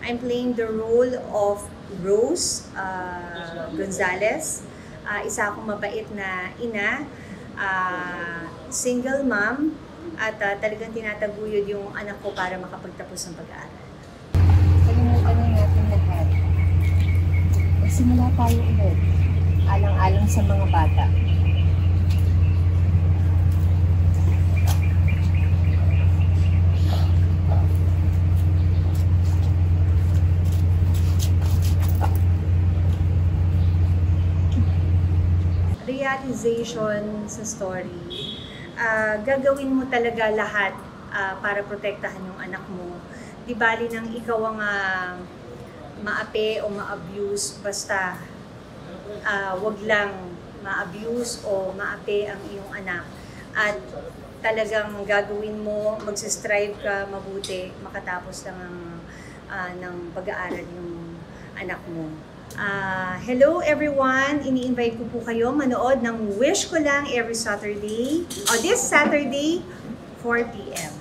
I'm playing the role of Rose Gonzalez. Isa akong mabait na ina, single mom, at talagang tinataguyod yung anak ko para makapagtapos ng pag-aaral. Kalimutan na natin lahat. Magsimula tayo ulit, alang-alang sa mga bata. Realization sa story, gagawin mo talaga lahat para protektahan yung anak mo. Di bali nang ikaw ang maapi o ma-abuse, basta wag lang ma-abuse o maapi ang iyong anak. At talagang gagawin mo, magsistrive ka mabuti, makatapos lang ng pag-aaral yung anak mo. Hello everyone! Ini-invite ko po kayo manood ng Wish Ko Lang every Saturday, this Saturday, 4 p.m.